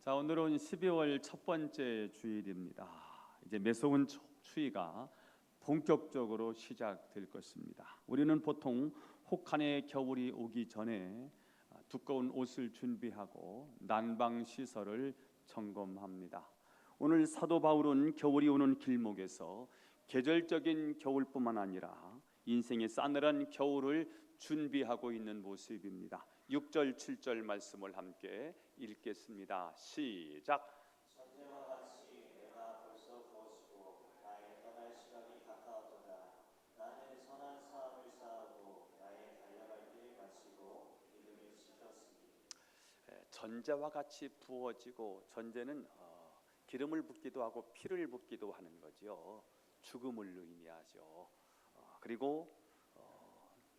자, 오늘은 12월 첫 번째 주일입니다. 이제 매서운 추위가 본격적으로 시작될 것입니다. 우리는 보통 혹한의 겨울이 오기 전에 두꺼운 옷을 준비하고 난방 시설을 점검합니다. 오늘 사도 바울은 겨울이 오는 길목에서 계절적인 겨울뿐만 아니라 인생의 싸늘한 겨울을 준비하고 있는 모습입니다. 6절 7절 말씀을 함께 읽겠습니다. 시작. 전쟁과 같이 내가 벌써 부어지고 나의 떠날 시간이 가까웠도다. 나는 선한 싸움을 싸우고 나의 달려갈 길을 마치고 믿음을 지켰으니. 전제와 같이 부어지고, 전제는 기름을 붓기도 하고 피를 붓기도 하는 거죠. 죽음을 의미하죠. 그리고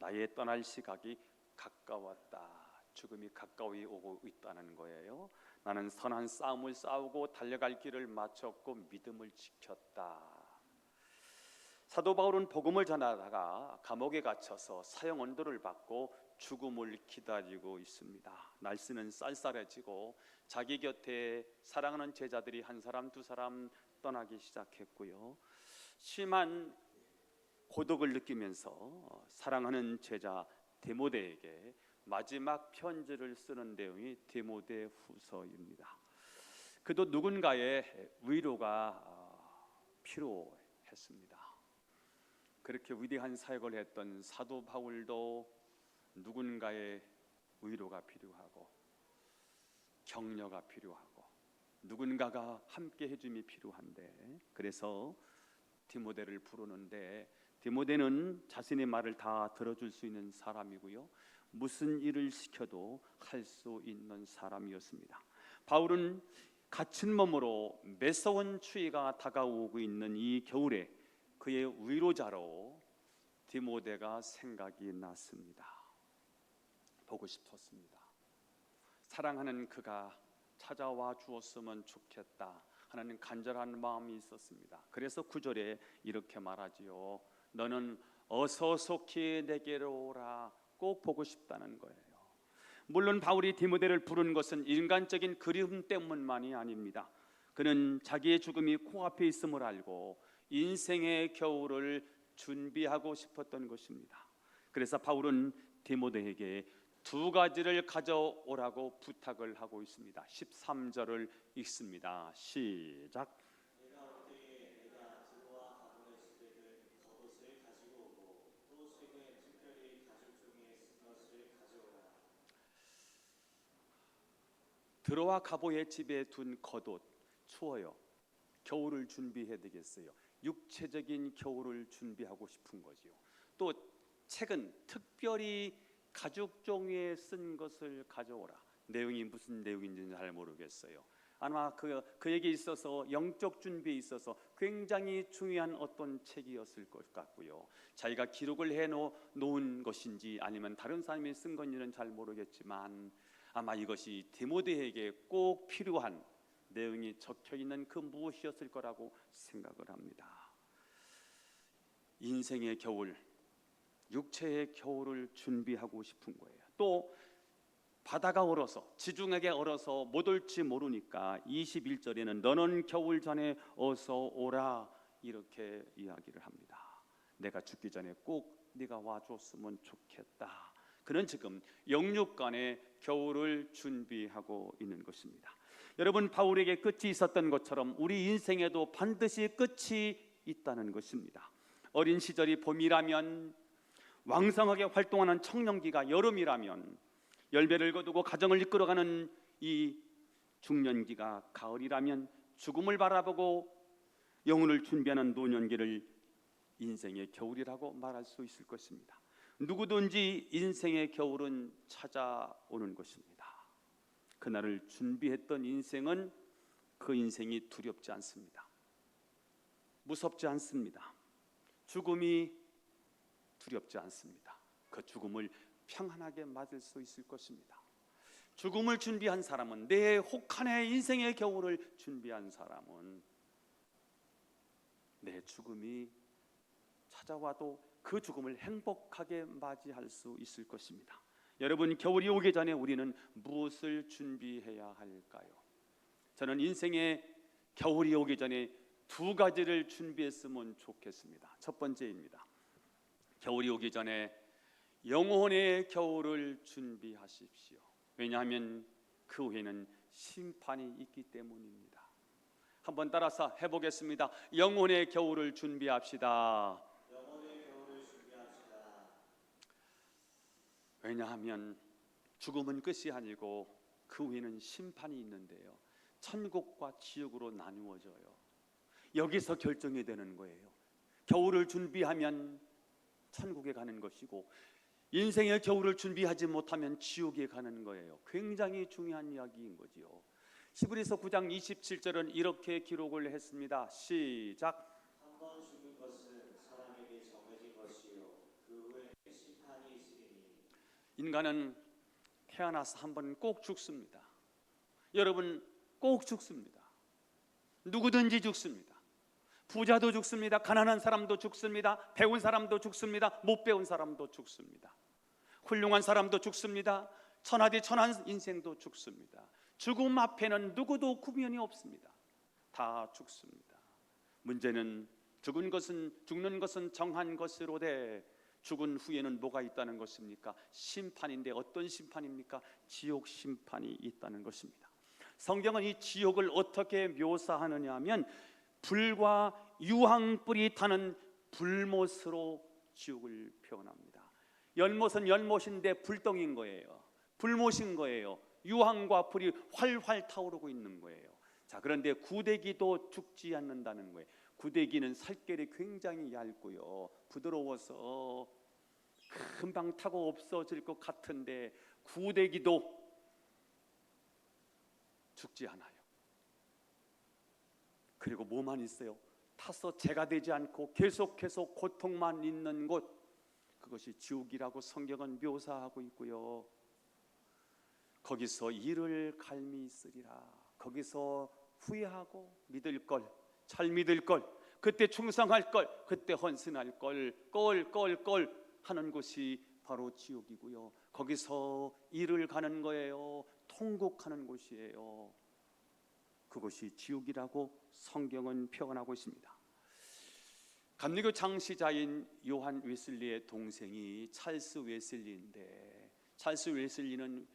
나의 떠날 시각이 가까웠다. 죽음이 가까이 오고 있다는 거예요. 나는 선한 싸움을 싸우고 달려갈 길을 마쳤고 믿음을 지켰다. 사도 바울은 복음을 전하다가 감옥에 갇혀서 사형 언도를 받고 죽음을 기다리고 있습니다. 날씨는 쌀쌀해지고 자기 곁에 사랑하는 제자들이 한 사람 두 사람 떠나기 시작했고요. 심한 고독을 느끼면서 사랑하는 제자 디모데에게 마지막 편지를 쓰는 내용이 디모데후서입니다. 그도 누군가의 위로가 필요했습니다. 그렇게 위대한 사역을 했던 사도 바울도 누군가의 위로가 필요하고 격려가 필요하고 누군가가 함께 해줌이 필요한데, 그래서 디모데를 부르는데 디모데는 자신의 말을 다 들어줄 수 있는 사람이고요, 무슨 일을 시켜도 할 수 있는 사람이었습니다. 바울은 갇힌 몸으로 매서운 추위가 다가오고 있는 이 겨울에 그의 위로자로 디모데가 생각이 났습니다. 보고 싶었습니다. 사랑하는 그가 찾아와 주었으면 좋겠다 하는 간절한 마음이 있었습니다. 그래서 9절에 이렇게 말하지요. 너는 어서 속히 내게로 오라. 꼭 보고 싶다는 거예요. 물론 바울이 디모데를 부른 것은 인간적인 그리움 때문만이 아닙니다. 그는 자기의 죽음이 코앞에 있음을 알고 인생의 겨울을 준비하고 싶었던 것입니다. 그래서 바울은 디모데에게 두 가지를 가져오라고 부탁을 하고 있습니다. 13절을 읽습니다. 시작. 내가 올 때에 내가 드로아 가보의 집에들 겉옷을 가지고 오고 또 최근 특별히 가죽 종이에 쓴 것을 가져오라. 드로아 가보의 집에 둔 겉옷, 추워요. 겨울을 준비해야 되겠어요. 육체적인 겨울을 준비하고 싶은 거지요. 또 책은 특별히 가죽 종이에 쓴 것을 가져오라. 내용이 무슨 내용인지는 잘 모르겠어요. 아마 그에게 있어서 영적 준비에 있어서 굉장히 중요한 어떤 책이었을 것 같고요. 자기가 기록을 해놓은 것인지 아니면 다른 사람이 쓴 건지는 잘 모르겠지만 아마 이것이 디모데에게 꼭 필요한 내용이 적혀있는 그 무엇이었을 거라고 생각을 합니다. 인생의 겨울, 육체의 겨울을 준비하고 싶은 거예요. 또 바다가 얼어서, 지중해가 얼어서 못 올지 모르니까 21절에는 너는 겨울 전에 어서 오라 이렇게 이야기를 합니다. 내가 죽기 전에 꼭 네가 와줬으면 좋겠다. 그는 지금 영육간의 겨울을 준비하고 있는 것입니다. 여러분, 바울에게 끝이 있었던 것처럼 우리 인생에도 반드시 끝이 있다는 것입니다. 어린 시절이 봄이라면, 왕성하게 활동하는 청년기가 여름이라면, 열매를 거두고 가정을 이끌어가는 이 중년기가 가을이라면, 죽음을 바라보고 영혼을 준비하는 노년기를 인생의 겨울이라고 말할 수 있을 것입니다. 누구든지 인생의 겨울은 찾아오는 것입니다. 그날을 준비했던 인생은 그 인생이 두렵지 않습니다. 무섭지 않습니다. 죽음이 두렵지 않습니다. 그 죽음을 평안하게 맞을 수 있을 것입니다. 죽음을 준비한 사람은, 내 혹한의 인생의 겨울을 준비한 사람은 내 죽음이 찾아와도 그 죽음을 행복하게 맞이할 수 있을 것입니다. 여러분, 겨울이 오기 전에 우리는 무엇을 준비해야 할까요? 저는 인생에 겨울이 오기 전에 두 가지를 준비했으면 좋겠습니다. 첫 번째입니다. 겨울이 오기 전에 영혼의 겨울을 준비하십시오. 왜냐하면 그 후에는 심판이 있기 때문입니다. 한번 따라서 해보겠습니다. 영혼의 겨울을 준비합시다. 영혼의 겨울을 준비합시다. 왜냐하면 죽음은 끝이 아니고 그 후에는 심판이 있는데요, 천국과 지옥으로 나누어져요. 여기서 결정이 되는 거예요. 겨울을 준비하면 천국에 가는 것이고, 인생의 겨울을 준비하지 못하면 지옥에 가는 거예요. 굉장히 중요한 이야기인 거지요. 히브리서 9장 27절은 이렇게 기록을 했습니다. 시작. 한 번 죽은 것은 사람에게 정해진 것이요 그 후에 심판이 있으리니. 인간은 태어나서 한 번 꼭 죽습니다. 여러분, 꼭 죽습니다. 누구든지 죽습니다. 부자도 죽습니다. 가난한 사람도 죽습니다. 배운 사람도 죽습니다. 못 배운 사람도 죽습니다. 훌륭한 사람도 죽습니다. 천하디 천한 인생도 죽습니다. 죽음 앞에는 누구도 구변이 없습니다. 다 죽습니다. 문제는 죽는 것은 정한 것으로되 죽은 후에는 뭐가 있다는 것입니까? 심판인데 어떤 심판입니까? 지옥 심판이 있다는 것입니다. 성경은 이 지옥을 어떻게 묘사하느냐 하면 불과 유황불이 타는 불못으로 지옥을 표현합니다. 연못은 연못인데 불덩인 거예요. 불못인 거예요. 유황과 불이 활활 타오르고 있는 거예요. 자, 그런데 구데기도 죽지 않는다는 거예요. 구데기는 살결이 굉장히 얇고요, 부드러워서 금방 타고 없어질 것 같은데 구데기도 죽지 않아요. 그리고 뭐만 있어요? 타서 죄가 되지 않고 계속해서 고통만 있는 곳, 그것이 지옥이라고 성경은 묘사하고 있고요. 거기서 이를 갈미 있으리라. 거기서 후회하고 믿을 걸, 잘 믿을 걸, 그때 충성할 걸, 그때 헌신할 걸, 걸 하는 곳이 바로 지옥이고요. 거기서 이를 가는 거예요. 통곡하는 곳이에요. 그것이 지옥이라고 성경은 표현하고 있습니다. 감리교 창시자인 요한 웨슬리의 동생이 찰스 웨슬리인데, 찰스 웨슬리는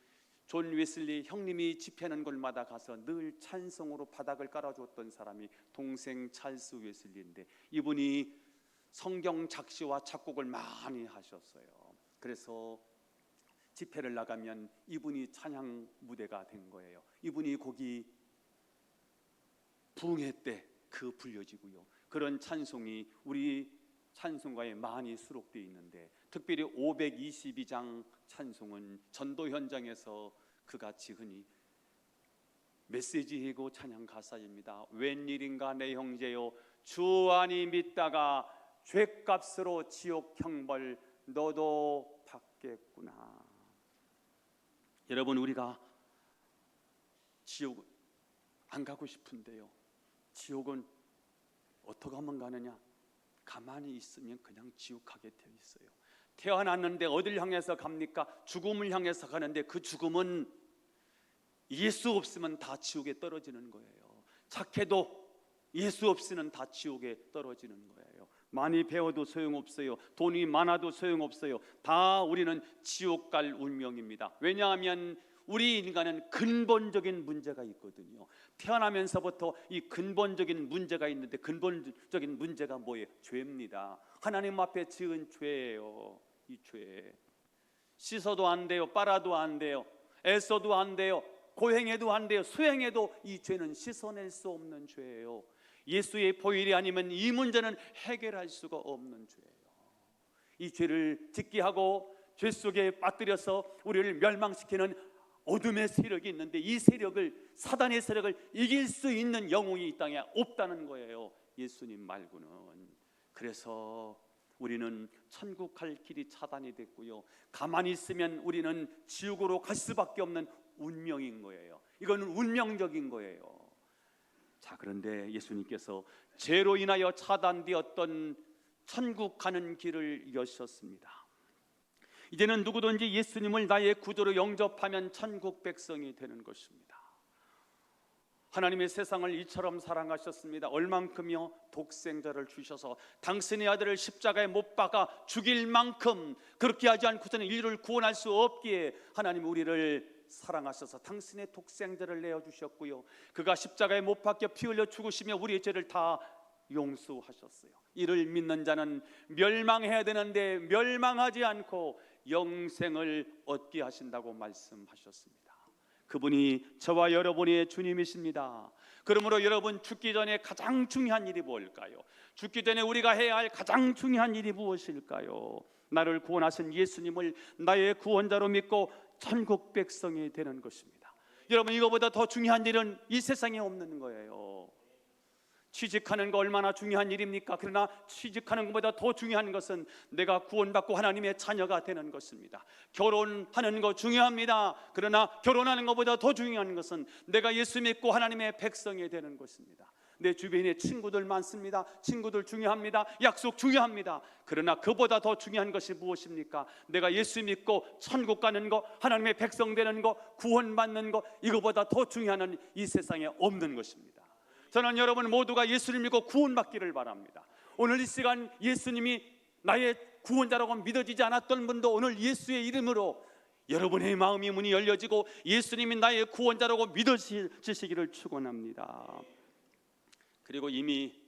존 웨슬리 형님이 집회하는 곳마다 가서 늘 찬송으로 바닥을 깔아주었던 사람이 동생 찰스 웨슬리인데, 이분이 성경 작시와 작곡을 많이 하셨어요. 그래서 집회를 나가면 이분이 찬양 무대가 된 거예요. 이분이 거기 부흥회 때 그 불려지고요. 그런 찬송이 우리 찬송가에 많이 수록되어 있는데, 특별히 522장 찬송은 전도 현장에서 그같이 흔히 메시지이고 찬양 가사입니다. 웬일인가 내 형제요, 주 안이 믿다가 죄값으로 지옥 형벌 너도 받겠구나. 여러분, 우리가 지옥 안 가고 싶은데요, 지옥은 어떻게 하면 가느냐? 가만히 있으면 그냥 지옥 가게 되어 있어요. 태어났는데 어딜 향해서 갑니까? 죽음을 향해서 가는데 그 죽음은 예수 없으면 다 지옥에 떨어지는 거예요. 착해도 예수 없이는 다 지옥에 떨어지는 거예요. 많이 배워도 소용없어요. 돈이 많아도 소용없어요. 다 우리는 지옥 갈 운명입니다. 왜냐하면 우리 인간은 근본적인 문제가 있거든요. 태어나면서부터 이 근본적인 문제가 있는데, 근본적인 문제가 뭐예요? 죄입니다. 하나님 앞에 지은 죄예요. 이 죄 씻어도 안 돼요. 빨아도 안 돼요. 애써도 안 돼요. 고행해도 안 돼요. 수행해도 이 죄는 씻어낼 수 없는 죄예요. 예수의 보혈이 아니면 이 문제는 해결할 수가 없는 죄예요. 이 죄를 짓게 하고 죄 속에 빠뜨려서 우리를 멸망시키는 어둠의 세력이 있는데, 이 세력을, 사단의 세력을 이길 수 있는 영웅이 이 땅에 없다는 거예요. 예수님 말고는. 그래서 우리는 천국 갈 길이 차단이 됐고요, 가만히 있으면 우리는 지옥으로 갈 수밖에 없는 운명인 거예요. 이거는 운명적인 거예요. 자, 그런데 예수님께서 죄로 인하여 차단되었던 천국 가는 길을 여셨습니다. 이제는 누구든지 예수님을 나의 구주로 영접하면 천국 백성이 되는 것입니다. 하나님의 세상을 이처럼 사랑하셨습니다. 얼만큼요? 독생자를 주셔서 당신의 아들을 십자가에 못 박아 죽일 만큼, 그렇게 하지 않고서는 인류를 구원할 수 없기에 하나님 우리를 사랑하셔서 당신의 독생자를 내어주셨고요, 그가 십자가에 못 박혀 피 흘려 죽으시며 우리의 죄를 다 용서하셨어요. 이를 믿는 자는 멸망해야 되는데 멸망하지 않고 영생을 얻게 하신다고 말씀하셨습니다. 그분이 저와 여러분의 주님이십니다. 그러므로 여러분, 죽기 전에 가장 중요한 일이 뭘까요? 죽기 전에 우리가 해야 할 가장 중요한 일이 무엇일까요? 나를 구원하신 예수님을 나의 구원자로 믿고 천국 백성이 되는 것입니다. 여러분, 이거보다 더 중요한 일은 이 세상에 없는 거예요. 취직하는 거 얼마나 중요한 일입니까? 그러나 취직하는 것보다 더 중요한 것은 내가 구원받고 하나님의 자녀가 되는 것입니다. 결혼하는 거 중요합니다. 그러나 결혼하는 것보다 더 중요한 것은 내가 예수 믿고 하나님의 백성이 되는 것입니다. 내 주변에 친구들 많습니다. 친구들 중요합니다. 약속 중요합니다. 그러나 그보다 더 중요한 것이 무엇입니까? 내가 예수 믿고 천국 가는 거, 하나님의 백성 되는 거, 구원받는 거, 이거보다 더 중요한 이 세상에 없는 것입니다. 저는 여러분 모두가 예수를 믿고 구원받기를 바랍니다. 오늘 이 시간 예수님이 나의 구원자라고 믿어지지 않았던 분도 오늘 예수의 이름으로 여러분의 마음의 문이 열려지고 예수님이 나의 구원자라고 믿어지시기를 축원합니다. 그리고 이미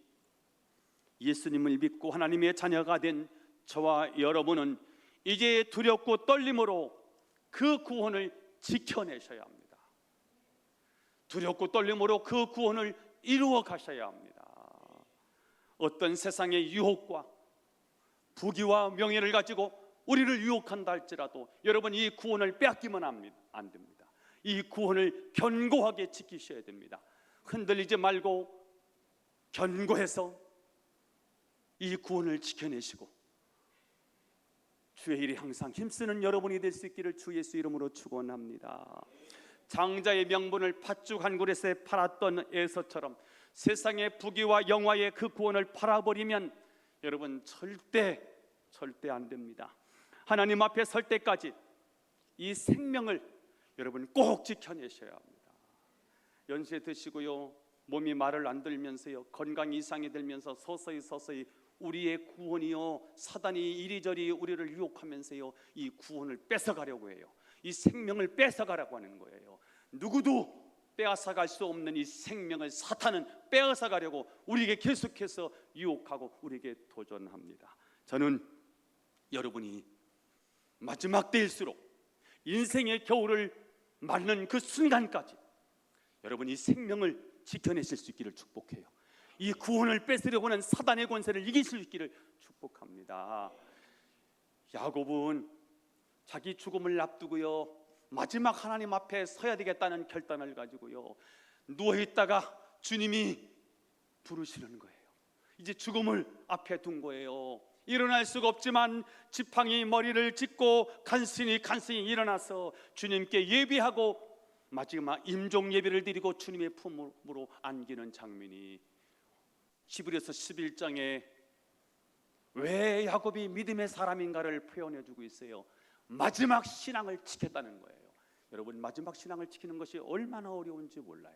예수님을 믿고 하나님의 자녀가 된 저와 여러분은 이제 두렵고 떨림으로 그 구원을 지켜내셔야 합니다. 두렵고 떨림으로 그 구원을 이루어 가셔야 합니다. 어떤 세상의 유혹과 부귀와 명예를 가지고 우리를 유혹한다 할지라도 여러분, 이 구원을 빼앗기면 안 됩니다. 이 구원을 견고하게 지키셔야 됩니다. 흔들리지 말고 견고해서 이 구원을 지켜내시고 주의 일이 항상 힘쓰는 여러분이 될 수 있기를 주 예수 이름으로 축원합니다. 장자의 명분을 팥죽 한 그릇에 팔았던 에서처럼 세상의 부귀와 영화의 그 구원을 팔아버리면 여러분 절대 안 됩니다. 하나님 앞에 설 때까지 이 생명을 여러분 꼭 지켜내셔야 합니다. 연세 드시고요, 몸이 말을 안 들면서요, 건강 이상이 들면서 서서히 우리의 구원이요, 사단이 이리저리 우리를 유혹하면서요, 이 구원을 뺏어가려고 해요. 이 생명을 뺏어가라고 하는 거예요. 누구도 빼앗아갈 수 없는 이 생명을 사탄은 빼앗아가려고 우리에게 계속해서 유혹하고 우리에게 도전합니다. 저는 여러분이 마지막 때일수록 인생의 겨울을 맞는 그 순간까지 여러분이 이 생명을 지켜내실 수 있기를 축복해요. 이 구원을 뺏으려고 하는 사단의 권세를 이기실 수 있기를 축복합니다. 야곱은 자기 죽음을 앞두고요, 마지막 하나님 앞에 서야 되겠다는 결단을 가지고요, 누워있다가 주님이 부르시는 거예요. 이제 죽음을 앞에 둔 거예요. 일어날 수가 없지만 지팡이 머리를 짚고 간신히 일어나서 주님께 예비하고 마지막 임종 예배를 드리고 주님의 품으로 안기는 장면이 히브리서 11장에 왜 야곱이 믿음의 사람인가를 표현해주고 있어요. 마지막 신앙을 지켰다는 거예요. 여러분, 마지막 신앙을 지키는 것이 얼마나 어려운지 몰라요.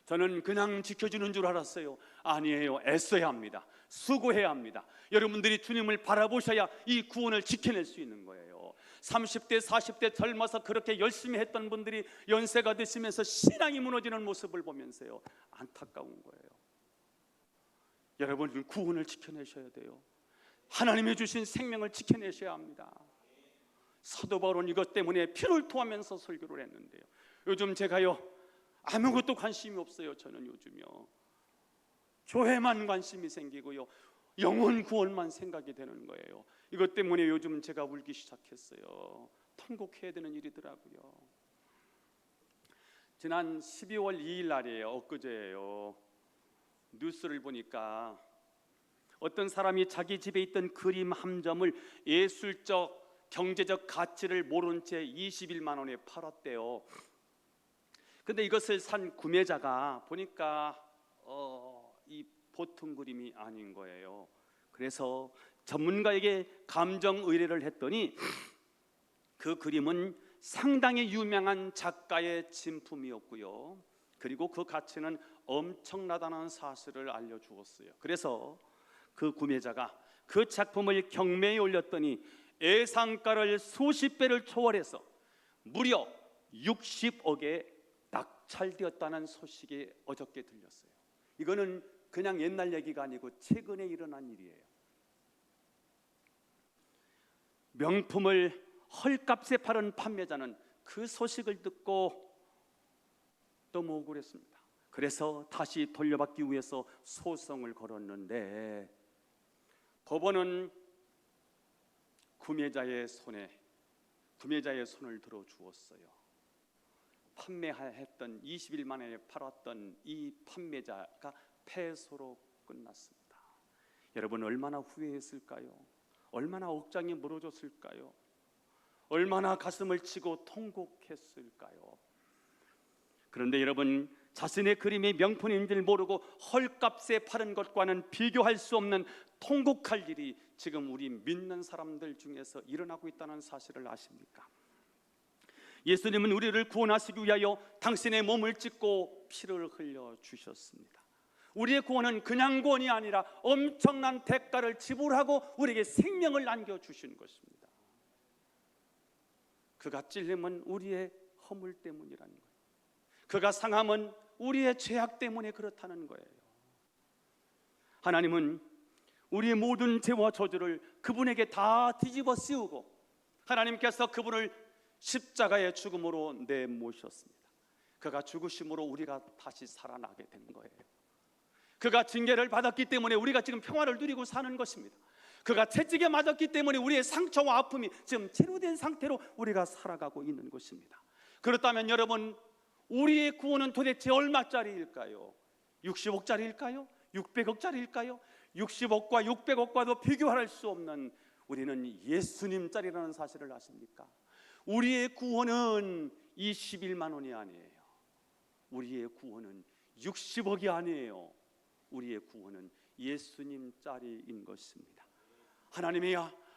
저는 그냥 지켜주는 줄 알았어요. 아니에요. 애써야 합니다. 수고해야 합니다. 여러분들이 주님을 바라보셔야 이 구원을 지켜낼 수 있는 거예요. 30대 40대 젊어서 그렇게 열심히 했던 분들이 연세가 드시면서 신앙이 무너지는 모습을 보면서요, 안타까운 거예요. 여러분, 구원을 지켜내셔야 돼요. 하나님이 주신 생명을 지켜내셔야 합니다. 사도 바울은 이것 때문에 피를 토하면서 설교를 했는데요, 요즘 제가요 아무것도 관심이 없어요. 저는 요즘요 교회만 관심이 생기고요, 영혼 구원만 생각이 되는 거예요. 이것 때문에 요즘 제가 울기 시작했어요. 통곡해야 되는 일이더라고요. 지난 12월 2일 날이에요. 엊그제예요. 뉴스를 보니까 어떤 사람이 자기 집에 있던 그림 한 점을 예술적 경제적 가치를 모른 채 21만 원에 팔았대요. 근데 이것을 산 구매자가 보니까 이 보통 그림이 아닌 거예요. 그래서 전문가에게 감정 의뢰를 했더니 그 그림은 상당히 유명한 작가의 진품이었고요, 그리고 그 가치는 엄청나다는 사실을 알려주었어요. 그래서 그 구매자가 그 작품을 경매에 올렸더니 예상가를 수십 배를 초월해서 무려 60억에 낙찰되었다는 소식이 어저께 들렸어요. 이거는 그냥 옛날 얘기가 아니고 최근에 일어난 일이에요. 명품을 헐값에 파는 판매자는 그 소식을 듣고 너무 억울했습니다. 그래서 다시 돌려받기 위해서 소송을 걸었는데 법원은 구매자의 손을 들어 주었어요. 판매했던 20일 만에 팔았던 이 판매자가 패소로 끝났습니다. 여러분 얼마나 후회했을까요? 얼마나 억장이 무너졌을까요? 얼마나 가슴을 치고 통곡했을까요? 그런데 여러분, 자신의 그림이 명품인 줄 모르고 헐값에 파는 것과는 비교할 수 없는 통곡할 일이 지금 우리 믿는 사람들 중에서 일어나고 있다는 사실을 아십니까? 예수님은 우리를 구원하시기 위하여 당신의 몸을 찢고 피를 흘려 주셨습니다. 우리의 구원은 그냥 구원이 아니라 엄청난 대가를 지불하고 우리에게 생명을 안겨주신 것입니다. 그가 찔림은 우리의 허물 때문이라는 거예요. 그가 상함은 우리의 죄악 때문에 그렇다는 거예요. 하나님은 우리의 모든 죄와 저주를 그분에게 다 뒤집어 씌우고 하나님께서 그분을 십자가의 죽음으로 내모셨습니다. 그가 죽으심으로 우리가 다시 살아나게 된 거예요. 그가 징계를 받았기 때문에 우리가 지금 평화를 누리고 사는 것입니다. 그가 채찍에 맞았기 때문에 우리의 상처와 아픔이 지금 치료된 상태로 우리가 살아가고 있는 것입니다. 그렇다면 여러분, 우리의 구원은 도대체 얼마짜리일까요? 60억짜리일까요? 600억짜리일까요? 60억과 600억과도 비교할 수 없는 우리는 예수님짜리라는 사실을 아십니까? 우리의 구원은 21만 원이 아니에요. 우리의 구원은 60억이 아니에요. 우리의 구원은 예수님짜리인 것입니다.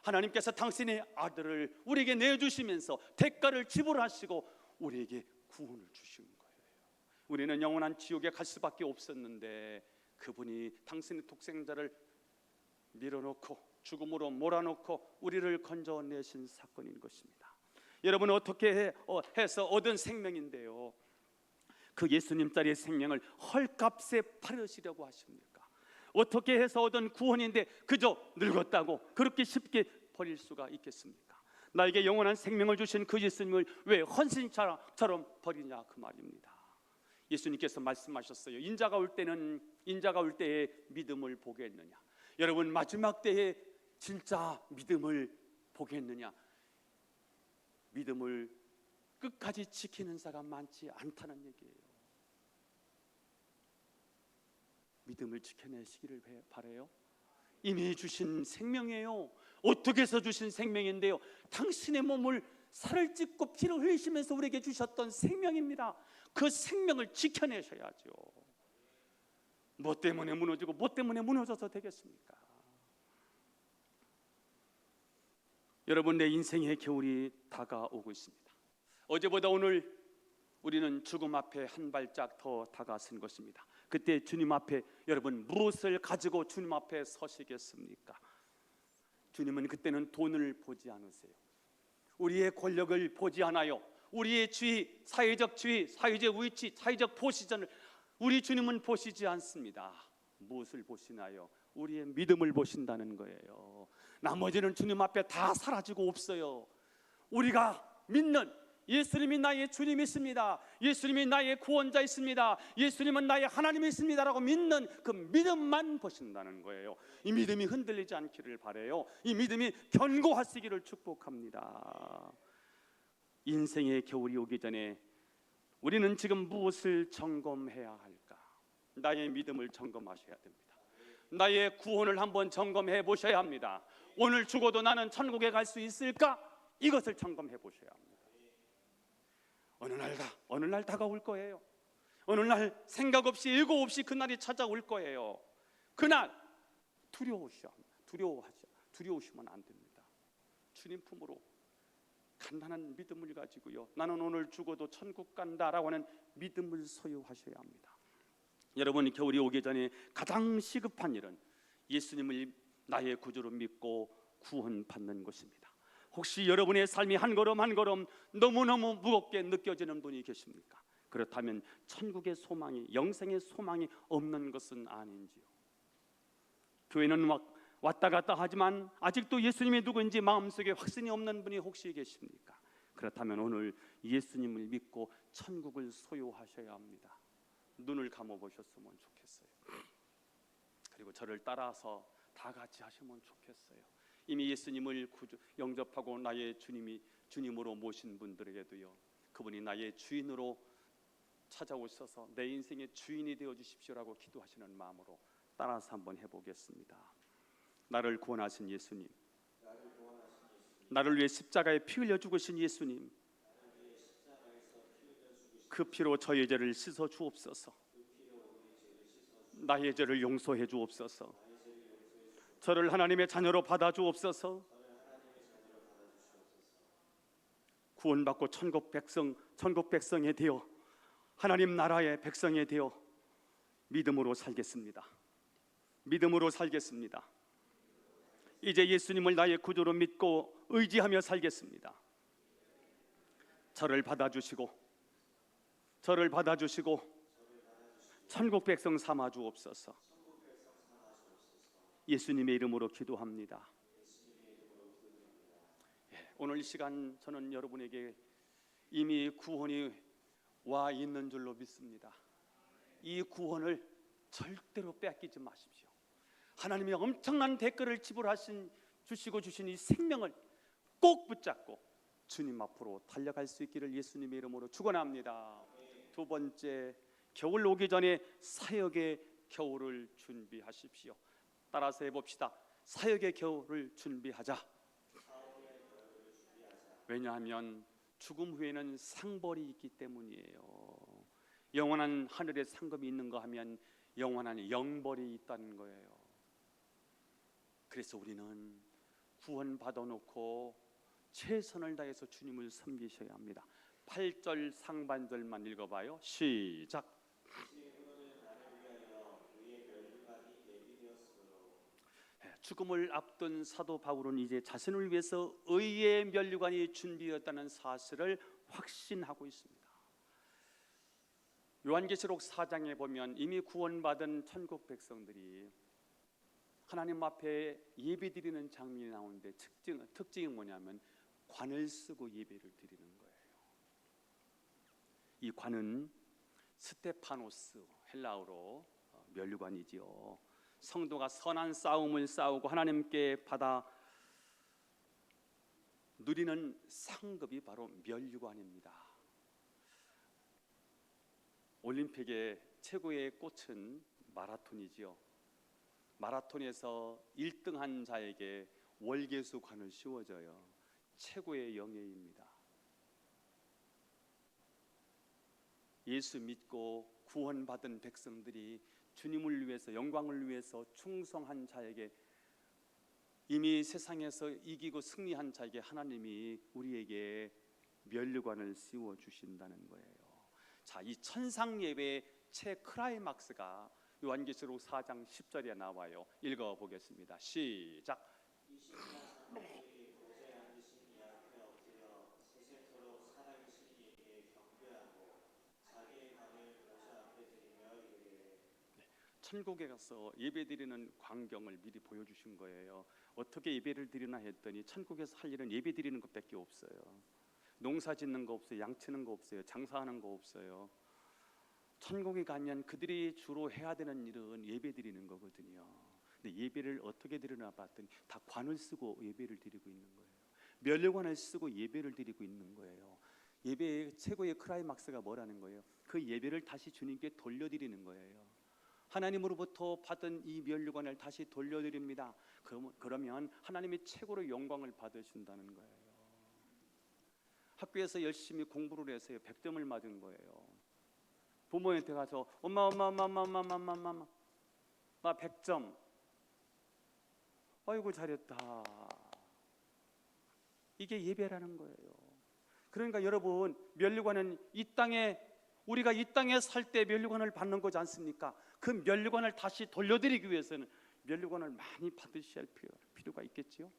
하나님께서 당신의 아들을 우리에게 내주시면서 대가를 지불하시고 우리에게 구원을 주신 거예요. 우리는 영원한 지옥에 갈 수밖에 없었는데 그분이 당신의 독생자를 밀어놓고 죽음으로 몰아넣고 우리를 건져내신 사건인 것입니다. 여러분, 어떻게 해서 얻은 생명인데요, 그 예수님짜리의 생명을 헐값에 팔으시려고 하십니까? 어떻게 해서 얻은 구원인데 그저 늙었다고 그렇게 쉽게 버릴 수가 있겠습니까? 나에게 영원한 생명을 주신 그 예수님을 왜 헌신처럼 버리냐, 그 말입니다. 예수님께서 말씀하셨어요. 인자가 올 때에 믿음을 보겠느냐. 여러분, 마지막 때에 진짜 믿음을 보겠느냐. 믿음을 끝까지 지키는 자가 많지 않다는 얘기예요. 믿음을 지켜내시기를 바라요. 이미 주신 생명이에요. 어떻게 해서 주신 생명인데요, 당신의 몸을 살을 찢고 피를 흘리시면서 우리에게 주셨던 생명입니다. 그 생명을 지켜내셔야죠. 뭐 때문에 무너지고 뭐 때문에 무너져서 되겠습니까? 여러분, 내 인생의 겨울이 다가오고 있습니다. 어제보다 오늘 우리는 죽음 앞에 한 발짝 더 다가선 것입니다. 그때 주님 앞에 여러분 무엇을 가지고 주님 앞에 서시겠습니까? 주님은 그때는 돈을 보지 않으세요. 우리의 권력을 보지 않아요. 우리의 지위, 사회적 지위, 사회적 위치, 사회적 포지션을 우리 주님은 보시지 않습니다. 무엇을 보시나요? 우리의 믿음을 보신다는 거예요. 나머지는 주님 앞에 다 사라지고 없어요. 우리가 믿는 예수님이 나의 주님이십니다. 예수님이 나의 구원자이십니다. 예수님은 나의 하나님이십니다라고 믿는 그 믿음만 보신다는 거예요. 이 믿음이 흔들리지 않기를 바라요. 이 믿음이 견고하시기를 축복합니다. 인생의 겨울이 오기 전에 우리는 지금 무엇을 점검해야 할까? 나의 믿음을 점검하셔야 됩니다. 나의 구원을 한번 점검해 보셔야 합니다. 오늘 죽어도 나는 천국에 갈 수 있을까? 이것을 점검해 보셔야 합니다. 어느 날 다가올 거예요. 어느 날 생각 없이 예고 없이 그날이 찾아올 거예요. 그날 두려우시면 안 됩니다. 주님 품으로 간단한 믿음을 가지고요, 나는 오늘 죽어도 천국 간다라고 하는 믿음을 소유하셔야 합니다. 여러분, 겨울이 오기 전에 가장 시급한 일은 예수님을 나의 구주로 믿고 구원받는 것입니다. 혹시 여러분의 삶이 한 걸음 한 걸음 너무너무 무겁게 느껴지는 분이 계십니까? 그렇다면 천국의 소망이, 영생의 소망이 없는 것은 아닌지요? 교회는 막 왔다 갔다 하지만 아직도 예수님이 누구인지 마음속에 확신이 없는 분이 혹시 계십니까? 그렇다면 오늘 예수님을 믿고 천국을 소유하셔야 합니다. 눈을 감아보셨으면 좋겠어요. 그리고 저를 따라서 다 같이 하시면 좋겠어요. 이미 예수님을 영접하고 나의 주님으로 모신 분들에게도요, 그분이 나의 주인으로 찾아오셔서 내 인생의 주인이 되어 주십시오라고 기도하시는 마음으로 따라서 한번 해보겠습니다. 나를 구원하신 예수님, 나를 위해 십자가에 피 흘려 죽으신 예수님, 그 피로 저의 죄를 씻어 주옵소서. 나의 죄를 용서해 주옵소서. 저를 하나님의 자녀로 받아 주옵소서. 구원받고 천국 백성이 되어 하나님 나라의 백성이 되어 믿음으로 살겠습니다. 믿음으로 살겠습니다. 이제 예수님을 나의 구주로 믿고 의지하며 살겠습니다. 저를 받아주시고 천국 백성 삼아 주옵소서. 예수님의 이름으로 기도합니다. 오늘 이 시간 저는 여러분에게 이미 구원이 와 있는 줄로 믿습니다. 이 구원을 절대로 뺏기지 마십시오. 하나님이 엄청난 대가를 주시고 주신 이 생명을 꼭 붙잡고 주님 앞으로 달려갈 수 있기를 예수님의 이름으로 축원합니다. 두 번째, 겨울 오기 전에 사역의 겨울을 준비하십시오. 따라서 해봅시다. 사역의 겨울을 준비하자. 왜냐하면 죽음 후에는 상벌이 있기 때문이에요. 영원한 하늘에 상급이 있는가 하면 영원한 영벌이 있다는 거예요. 그래서 우리는 구원 받아놓고 최선을 다해서 주님을 섬기셔야 합니다. 8절 상반절만 읽어봐요. 시작. 죽음을 앞둔 사도 바울은 이제 자신을 위해서 의의 면류관이 준비되었다는 사실을 확신하고 있습니다. 요한계시록 4장에 보면 이미 구원받은 천국 백성들이 하나님 앞에 예배드리는 장면이 나오는데 특징이 뭐냐면 관을 쓰고 예배를 드리는 거예요. 이 관은 스테파노스, 헬라어로 면류관이지요. 성도가 선한 싸움을 싸우고 하나님께 받아 누리는 상급이 바로 면류관입니다. 올림픽의 최고의 꽃은 마라톤이지요. 마라톤에서 1등한 자에게 월계수 관을 씌워져요. 최고의 영예입니다. 예수 믿고 구원받은 백성들이 주님을 위해서, 영광을 위해서 충성한 자에게, 이미 세상에서 이기고 승리한 자에게 하나님이 우리에게 면류관을 씌워 주신다는 거예요. 자, 이 천상 예배의 최클라이막스가 요한계시록 4장 10절에 나와요. 읽어 보겠습니다. 시작. 천국에 가서 예배드리는 광경을 미리 보여주신 거예요. 어떻게 예배를 드리나 했더니 천국에서 할 일은 예배드리는 것밖에 없어요. 농사 짓는 거 없어요. 양 치는 거 없어요. 장사하는 거 없어요. 천국에 가면 그들이 주로 해야 되는 일은 예배드리는 거거든요. 근데 예배를 어떻게 드리나 봤더니 다 관을 쓰고 예배를 드리고 있는 거예요. 면류관을 쓰고 예배를 드리고 있는 거예요. 예배의 최고의 클라이막스가 뭐라는 거예요? 그 예배를 다시 주님께 돌려드리는 거예요. 하나님으로부터 받은 이 면류관을 다시 돌려드립니다. 그러면 하나님이 최고로 영광을 받으신다는 거예요. 학교에서 열심히 공부를 해서요 100점을 맞은 거예요. 부모한테 가서 엄마 나 100점. 아이고 잘했다. 이게 예배라는 거예요. 그러니까 여러분, 면류관은 우리가 이 땅에 살 때 면류관을 받는 거지 않습니까? 그 면류관을 다시 돌려드리기 위해서는 면류관을 많이 받으셔야 할 필요가 있겠지요.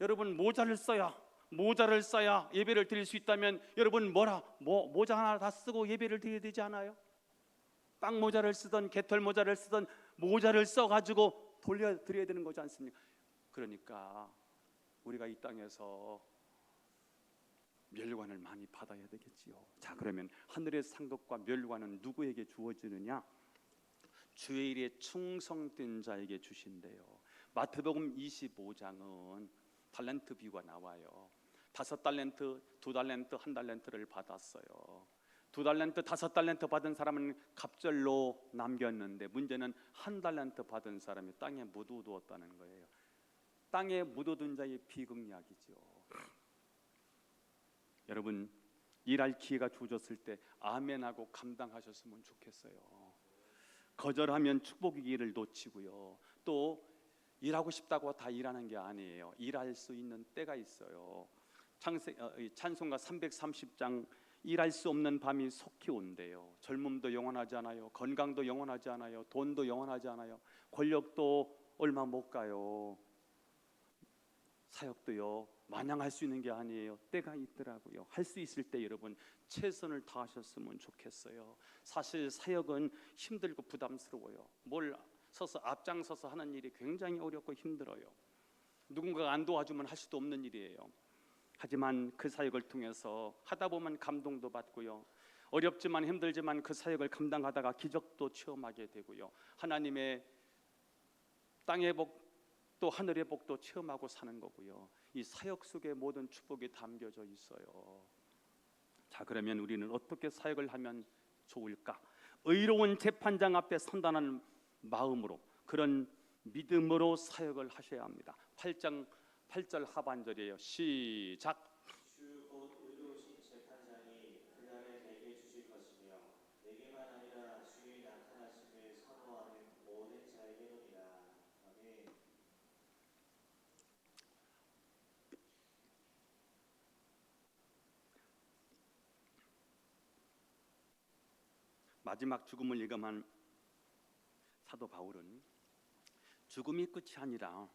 여러분, 모자를 써야 예배를 드릴 수 있다면 여러분 모자 하나 다 쓰고 예배를 드려야 되지 않아요? 빵 모자를 쓰던 개털 모자를 쓰던 모자를 써가지고 돌려드려야 되는 거지 않습니까? 그러니까 우리가 이 땅에서 면류관을 많이 받아야 되겠지요. 자, 그러면 하늘의 상급과 면류관은 누구에게 주어지느냐? 주의 일에 충성된 자에게 주신대요. 마태복음 25장은 달란트 비유가 나와요. 5달란트, 2달란트, 1달란트를 받았어요. 2달란트, 5달란트 받은 사람은 갑절로 남겼는데 문제는 1달란트 받은 사람이 땅에 묻어두었다는 거예요. 땅에 묻어둔 자의 비극약이죠. 여러분, 일할 기회가 주어졌을 때 아멘하고 감당하셨으면 좋겠어요. 거절하면 축복의 기회를 놓치고요. 또 일하고 싶다고 다 일하는 게 아니에요. 일할 수 있는 때가 있어요. 찬송가 330장 일할 수 없는 밤이 속히 온대요. 젊음도 영원하지 않아요. 건강도 영원하지 않아요. 돈도 영원하지 않아요. 권력도 얼마 못 가요. 사역도요 마냥 할 수 있는 게 아니에요. 때가 있더라고요. 할 수 있을 때 여러분 최선을 다하셨으면 좋겠어요. 사실 사역은 힘들고 부담스러워요. 뭘 서서 앞장서서 하는 일이 굉장히 어렵고 힘들어요. 누군가가 안 도와주면 할 수도 없는 일이에요. 하지만 그 사역을 통해서 하다 보면 감동도 받고요. 어렵지만 힘들지만 그 사역을 감당하다가 기적도 체험하게 되고요. 하나님의 땅의 복 또 하늘의 복도 체험하고 사는 거고요. 이 사역 속에 모든 축복이 담겨져 있어요. 자, 그러면 우리는 어떻게 사역을 하면 좋을까? 의로운 재판장 앞에 선다는 마음으로, 그런 믿음으로 사역을 하셔야 합니다. 8절 하반절이에요. 시작. 주 곧 의로우신 재판장이 그날에 내게 주실 것이며 내게만 아니라 주의 나타나심을 선호하는 모든 자에게로니라. 아멘. 마지막 죽음을 예감한 사도 바울은 죽음이 끝이 아니라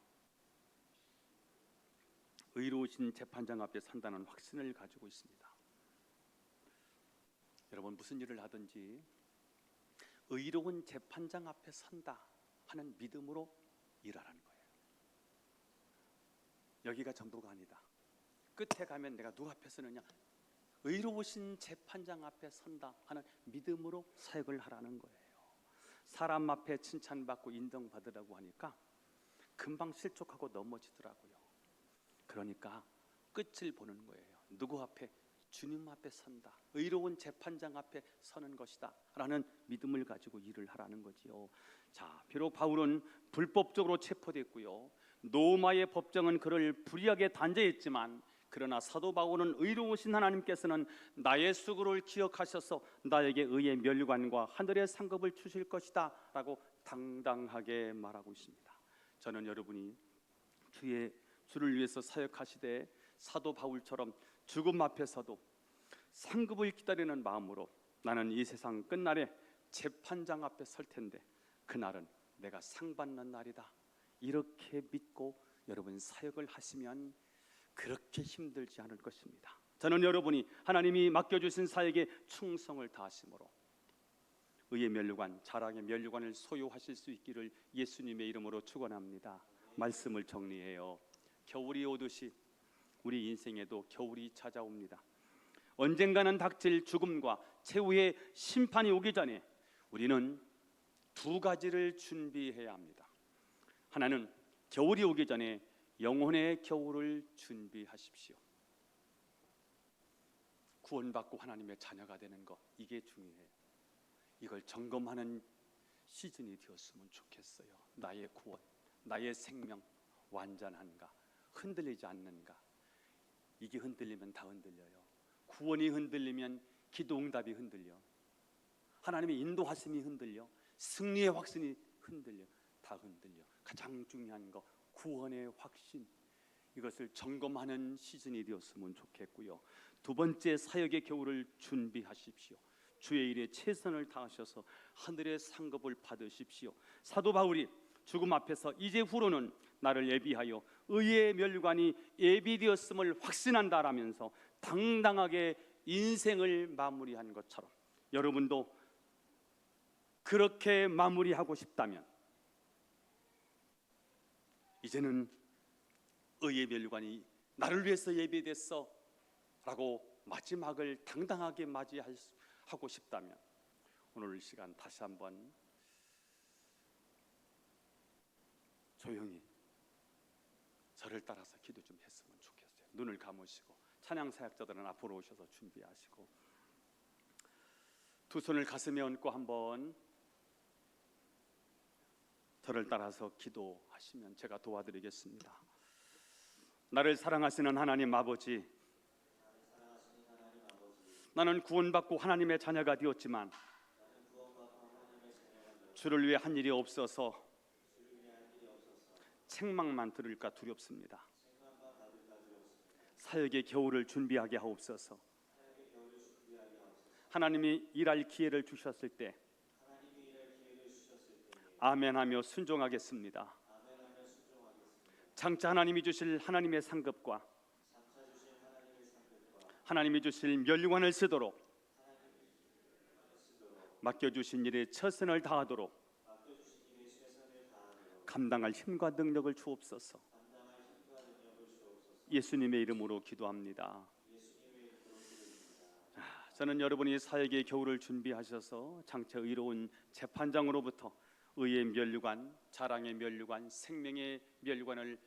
의로우신 재판장 앞에 산다는 확신을 가지고 있습니다. 여러분, 무슨 일을 하든지 의로운 재판장 앞에 선다 하는 믿음으로 일하라는 거예요. 여기가 전부가 아니다. 끝에 가면 내가 누구 앞에 서느냐? 의로우신 재판장 앞에 선다 하는 믿음으로 사역을 하라는 거예요. 사람 앞에 칭찬받고 인정받으라고 하니까 금방 실족하고 넘어지더라고요. 그러니까 끝을 보는 거예요. 누구 앞에? 주님 앞에 선다. 의로운 재판장 앞에 서는 것이다 라는 믿음을 가지고 일을 하라는 거지요. 자, 비록 바울은 불법적으로 체포됐고요. 로마의 법정은 그를 불의하게 단죄했지만, 그러나 사도 바울은 의로우신 하나님께서는 나의 수고를 기억하셔서 나에게 의의 면류관과 하늘의 상급을 주실 것이다 라고 당당하게 말하고 있습니다. 저는 여러분이 주를 위해서 사역하시되 사도 바울처럼 죽음 앞에서도 상급을 기다리는 마음으로 나는 이 세상 끝날에 재판장 앞에 설 텐데 그날은 내가 상 받는 날이다, 이렇게 믿고 여러분 사역을 하시면 그렇게 힘들지 않을 것입니다. 저는 여러분이 하나님이 맡겨주신 사역에 충성을 다하심으로 의의 면류관, 자랑의 면류관을 소유하실 수 있기를 예수님의 이름으로 축원합니다. 말씀을 정리해요. 겨울이 오듯이 우리 인생에도 겨울이 찾아옵니다. 언젠가는 닥칠 죽음과 최후의 심판이 오기 전에 우리는 두 가지를 준비해야 합니다. 하나는 겨울이 오기 전에 영혼의 겨울을 준비하십시오. 구원받고 하나님의 자녀가 되는 것, 이게 중요해요. 이걸 점검하는 시즌이 되었으면 좋겠어요. 나의 구원, 나의 생명 완전한가, 흔들리지 않는가. 이게 흔들리면 다 흔들려요. 구원이 흔들리면 기도 응답이 흔들려, 하나님의 인도하심이 흔들려, 승리의 확신이 흔들려, 다 흔들려. 가장 중요한 거 구원의 확신, 이것을 점검하는 시즌이 되었으면 좋겠고요. 두 번째 사역의 겨울을 준비하십시오. 주의 일에 최선을 다하셔서 하늘의 상급을 받으십시오. 사도 바울이 죽음 앞에서 이제 후로는 나를 예비하여 의의 멸관이 예비되었음을 확신한다라면서 당당하게 인생을 마무리한 것처럼 여러분도 그렇게 마무리하고 싶다면 이제는 의의 멸관이 나를 위해서 예비됐어 라고 마지막을 당당하게 맞이하고 싶다면 오늘 시간 다시 한번 조용히 저를 따라서 기도 좀 했으면 좋겠어요. 눈을 감으시고 찬양 사역자들은 앞으로 오셔서 준비하시고 두 손을 가슴에 얹고 한번 저를 따라서 기도하시면 제가 도와드리겠습니다. 나를 사랑하시는 하나님 아버지, 나는 구원받고 하나님의 자녀가 되었지만 주를 위해 한 일이 없어서 책망만 들을까 두렵습니다. 사역의 겨울을 준비하게 하옵소서. 하나님이 일할 기회를 주셨을 때 아멘하며 순종하겠습니다. 장차 하나님이 주실 하나님의 상급과 하나님이 주실 멸류관을 쓰도록 맡겨주신 일에 최선을 다하도록 감당할 힘과 능력을 주옵소서. 예수님의 이름으로 기도합니다. 저는 여러분이 사역의 겨울을 준비하셔서 장차 의로운 재판장으로부터 의의 멸류관, 자랑의 멸류관, 생명의 멸류관을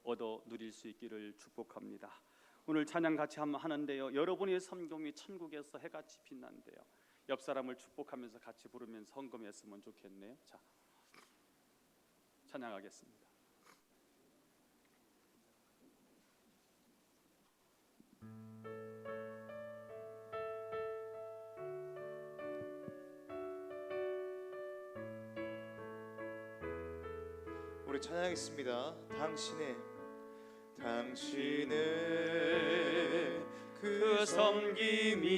얻어 누릴 수 있기를 축복합니다. 오늘 찬양 같이 하는데요, 여러분의 섬김이 천국에서 해같이 빛난대요. 옆 사람을 축복하면서 같이 부르면서 헌금했으면 좋겠네요. 자, 찬양하겠습니다. 우리 찬양하겠습니다. 당신의 그 섬김이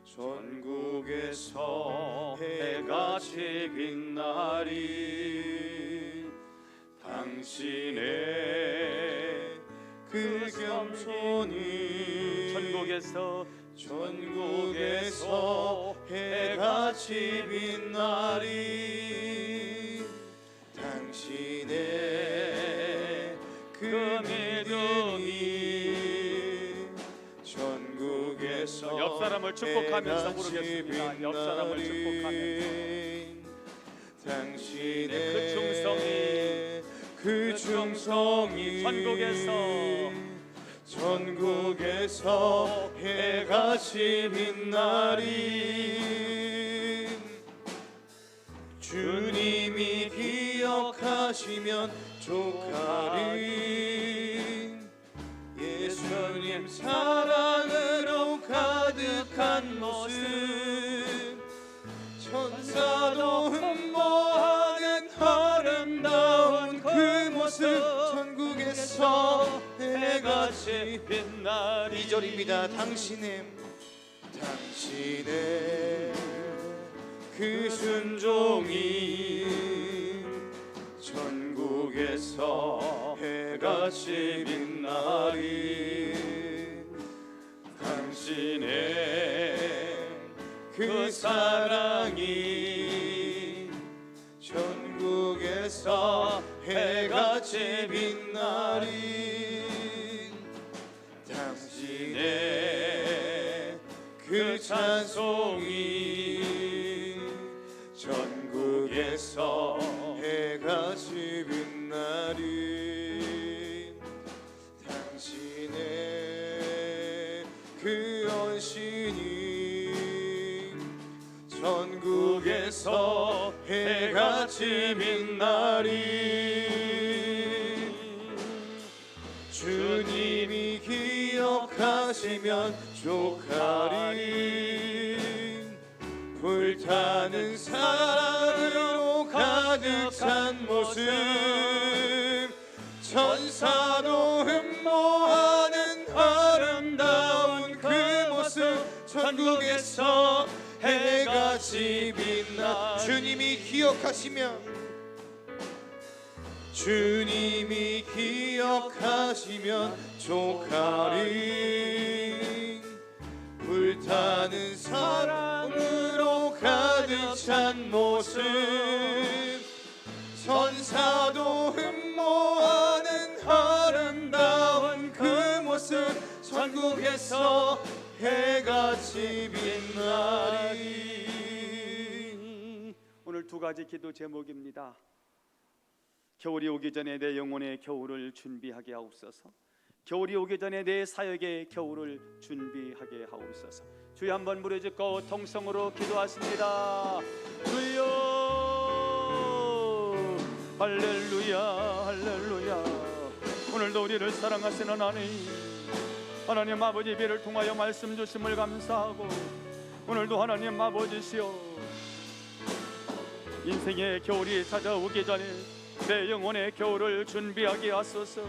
전국에서 해같이 빛나리. 당신의 그 겸손이 전국에서 해같이 빛나리. 당신의 그 믿음이 전국에서 옆 사람을 축복하면서 부르겠습니다. 옆 사람을 축복하면서 당신의 그 충성이 전국에서 해같이 빛나리. 주님이 기억하시면 족하리. 예수님 사랑으로 가득한 모습, 천사도 흠모하는 아름다운 그 모습, 전국에서 해같이 빛나리. 2절입니다. 당신의 그 순종이 전국에서 해같이 빛나리. 당신의 그 사랑이 전국에서 해같이 빛나리. 당신의 그 찬송이 전국에서 해같이 빛나리. 당신의 그 언신이 전국에서 해같이 빛나리. 주님이 기억하시면 족하리. 불타는 사랑으로 가득한 모습, 천사도 흠모하는 아름 천국에서 해같이 빛나 주님이 기억하시면 족하리 불타는 사랑으로 가득 찬 모습 천사도 흠모하는 아름다운 그 모습 천국에서 해같이 빛나리. 오늘 두 가지 기도 제목입니다. 겨울이 오기 전에 내 영혼의 겨울을 준비하게 하옵소서. 겨울이 오기 전에 내 사역의 겨울을 준비하게 하옵소서. 주여 한번 부르짖고 통성으로 기도하십니다. 주여 할렐루야 할렐루야. 오늘도 우리를 사랑하시는 하나님 아버지 비를 통하여 말씀 주심을 감사하고 오늘도 하나님 아버지시여 인생의 겨울이 찾아오기 전에 내 영혼의 겨울을 준비하게 하소서.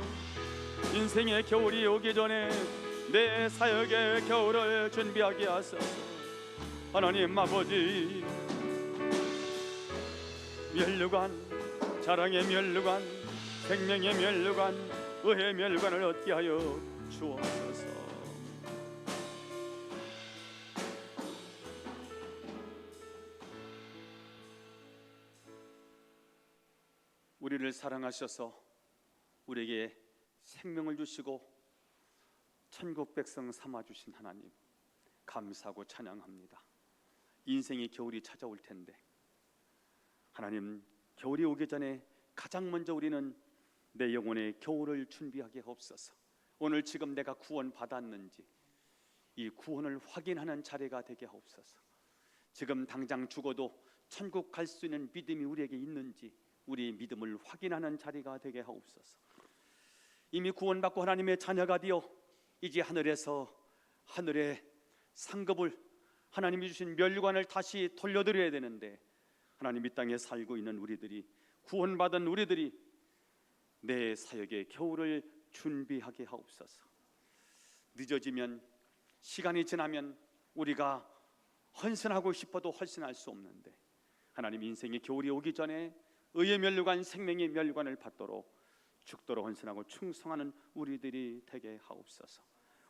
인생의 겨울이 오기 전에 내 사역의 겨울을 준비하게 하소서. 하나님 아버지 멸류관 사랑의 멸류관 생명의 멸류관 의의 멸류관을 얻게 하여 주옵소서. 우리를 사랑하셔서 우리에게 생명을 주시고 천국 백성 삼아 주신 하나님 감사하고 찬양합니다. 인생의 겨울이 찾아올 텐데 하나님 겨울이 오기 전에 가장 먼저 우리는 내 영혼의 겨울을 준비하게 하옵소서. 오늘 지금 내가 구원 받았는지 이 구원을 확인하는 자리가 되게 하옵소서. 지금 당장 죽어도 천국 갈 수 있는 믿음이 우리에게 있는지 우리의 믿음을 확인하는 자리가 되게 하옵소서. 이미 구원받고 하나님의 자녀가 되어 이제 하늘의 상급을 하나님이 주신 멸류관을 다시 돌려드려야 되는데 하나님 이 땅에 살고 있는 우리들이 구원받은 우리들이 내 사역의 겨울을 준비하게 하옵소서. 늦어지면 시간이 지나면 우리가 헌신하고 싶어도 헌신할 수 없는데 하나님 인생의 겨울이 오기 전에 의의 멸류관 생명의 멸류관을 받도록 죽도록 헌신하고 충성하는 우리들이 되게 하옵소서.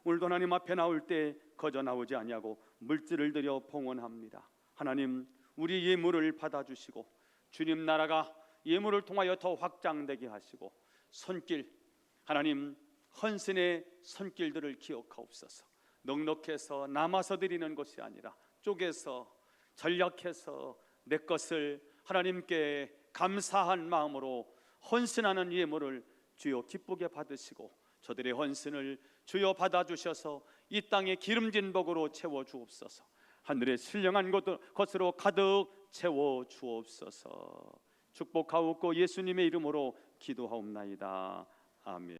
오늘도 하나님 앞에 나올 때 거저 나오지 아니하고 물질을 들여 봉헌합니다. 하나님 우리 예물을 받아주시고 주님 나라가 예물을 통하여 더 확장되게 하시고 손길 하나님 헌신의 손길들을 기억하옵소서. 넉넉해서 남아서 드리는 것이 아니라 쪼개서 전략해서 내 것을 하나님께 감사한 마음으로 헌신하는 예물을 주여 기쁘게 받으시고 저들의 헌신을 주여 받아주셔서 이 땅에 기름진 복으로 채워주옵소서. 하늘의 신령한 것으로 가득 채워주옵소서. 축복하옵고 예수님의 이름으로 기도하옵나이다. 아멘.